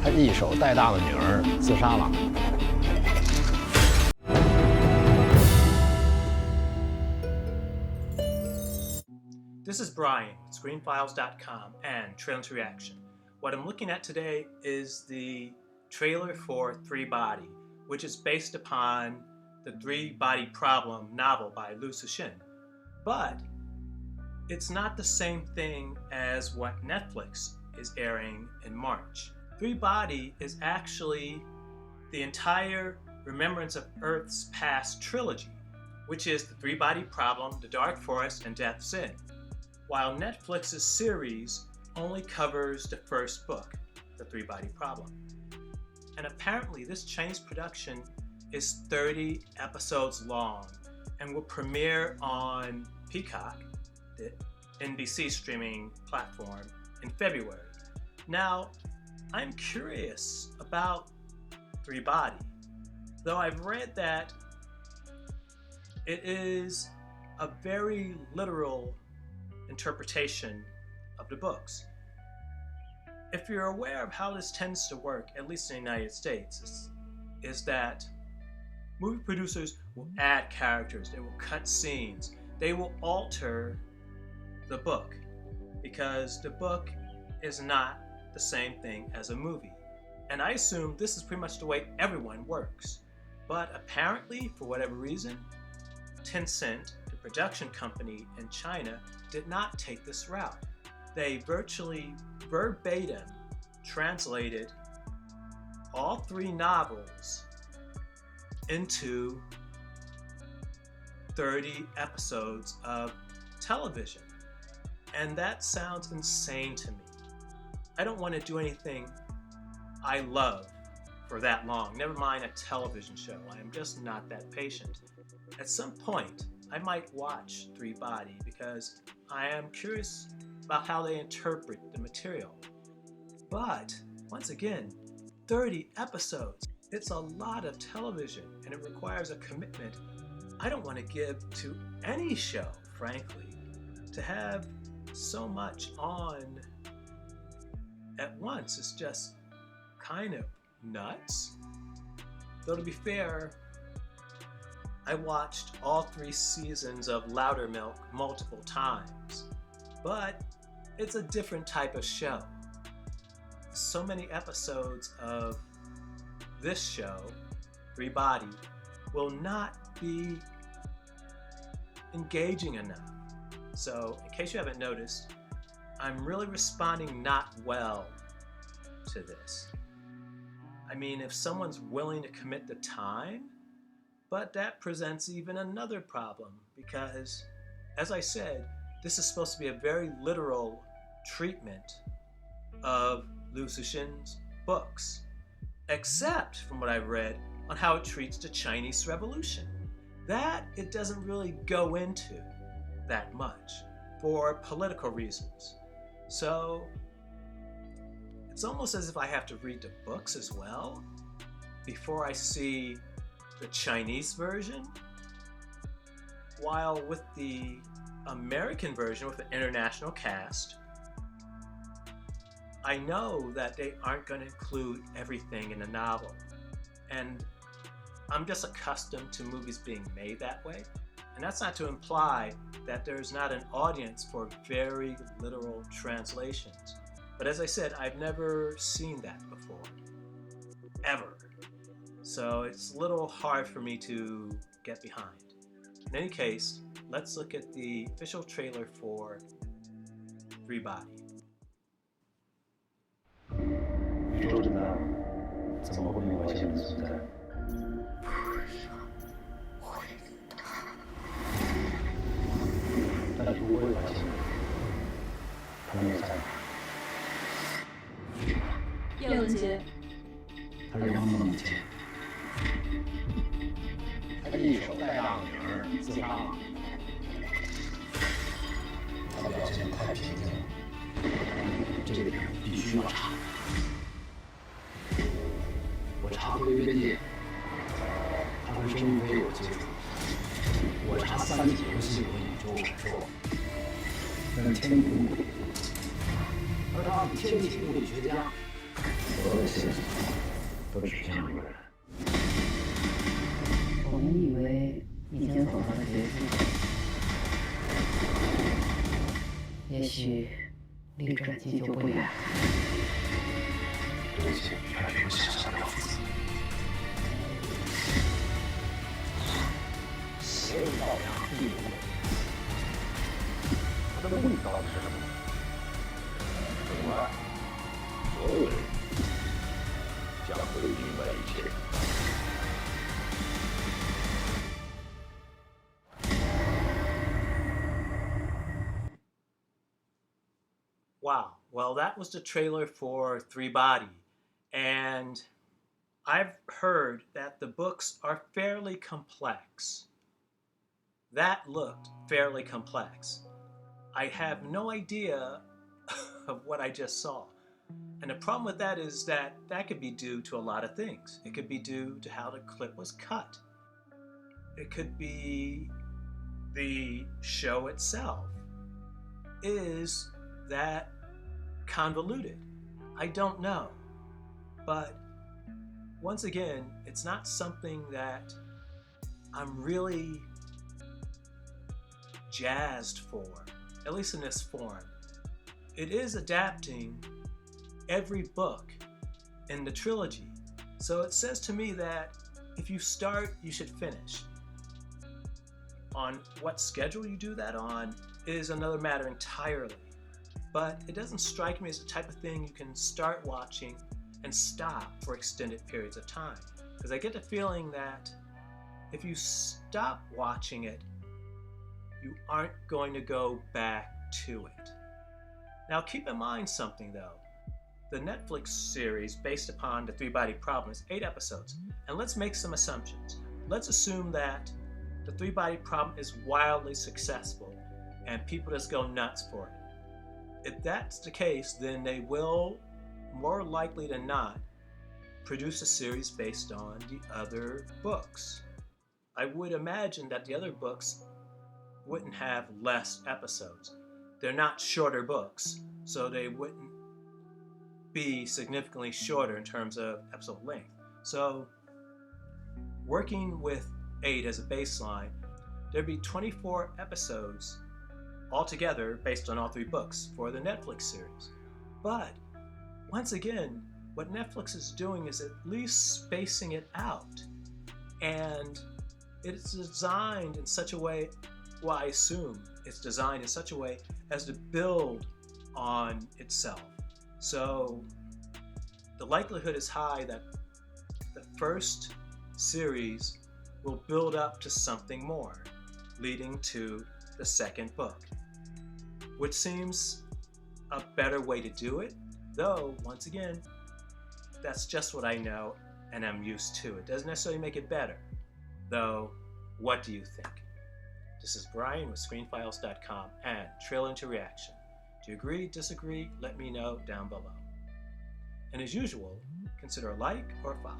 他一手带大的女儿自杀了。This is Brian, ScreenFiles.com and Trailer to Reaction. What I'm looking at today is the trailer for Three Body, which is based upon the Three Body Problem novel by Liu Cixin. But it's not the same thing as what Netflix is airing in March. Three Body is actually the entire Remembrance of Earth's Past trilogy, which is the Three Body Problem, The Dark Forest, and Death's End, while Netflix's series only covers the first book, The Three Body Problem. And apparently this Chinese production is 30 episodes long and will premiere on Peacock, the NBC streaming platform, in February. Now, I'm curious about Three Body, though I've read that it is a very literal interpretation of the books. If you're aware of how this tends to work, at least in the United States, is that movie producers will add characters, they will cut scenes, they will alter the book, because the book is not the same thing as a movie. And I assume this is pretty much the way everyone works. But apparently, for whatever reason, Tencent, the production company in China, did not take this route. They virtually verbatim translated all three novels into 30 episodes of television. And that sounds insane to me. I don't want to do anything I love for that long, never mind a television show. I am just not that patient. At some point, I might watch Three Body because I am curious about how they interpret the material. But, once again, 30 episodes. It's a lot of television and it requires a commitment I don't want to give to any show, frankly. To have so much on at once is just kind of nuts. Though to be fair, I watched all 3 seasons of Loudermilk multiple times, but it's a different type of show. So many episodes of this show, Three Body, will not be engaging enough. So, in case you haven't noticed, I'm really responding not well to this. I mean, if someone's willing to commit the time, but that presents even another problem because, as I said, this is supposed to be a very literal treatment of Liu Cixin's books, except from what I've read on how it treats the Chinese Revolution. That it doesn't really go into that much for political reasons. So it's almost as if I have to read the books as well before I see the Chinese version, while with the American version with the international cast, I know that they aren't going to include everything in the novel, and I'm just accustomed to movies being made that way. And that's not to imply that there's not an audience for very literal translations. But as I said, I've never seen that before, ever. So it's a little hard for me to get behind. In any case, let's look at the official trailer for Three Body. 宇宙这么大，怎么会没有外星人存在？但是如果有外星人，他们又在哪？叶文洁，他是王梦洁。他一手带大的女儿自杀了。他表现太平静了，这个点必须要查。我查回原界，他跟生物飞有接触。我查三体游戏和宇宙闪烁，跟天体物理，而他是天体物理学家。我的线索都指向两个人。我们以为已经走到了绝境，也许离转机就不远。这一切远比我想象的要复杂。邪恶道长第五位，他的目的到底是什么？很快，所有人将会明白一切。Wow, well, that was the trailer for Three Body, and I've heard that the books are fairly complex. That looked fairly complex. I have no idea of what I just saw. And the problem with that is that that could be due to a lot of things. It could be due to how the clip was cut. It could be the show itself is that convoluted. I don't know. But once again, it's not something that I'm really jazzed for, at least in this form. It is adapting every book in the trilogy. So it says to me that if you start, you should finish. On what schedule you do that on is another matter entirely. But it doesn't strike me as the type of thing you can start watching and stop for extended periods of time. Because I get the feeling that if you stop watching it, you aren't going to go back to it. Now keep in mind something though. The Netflix series based upon the Three-Body Problem is 8 episodes. And let's make some assumptions. Let's assume that the Three-Body Problem is wildly successful and people just go nuts for it. If that's the case, then they will, more likely than not, produce a series based on the other books. I would imagine that the other books wouldn't have less episodes. They're not shorter books, so they wouldn't be significantly shorter in terms of episode length. So, working with 8 as a baseline, there'd be 24 episodes altogether based on all 3 books for the Netflix series. But once again, what Netflix is doing is at least spacing it out. And it's designed in such a way, well, I assume it's designed in such a way as to build on itself. So the likelihood is high that the first series will build up to something more, leading to the second book, which seems a better way to do it, though, once again, that's just what I know and I'm used to. It doesn't necessarily make it better, though. What do you think? This is Brian with ScreenFiles.com and Trailer into Reaction. Do you agree, disagree? Let me know down below. And as usual, consider a like or a follow.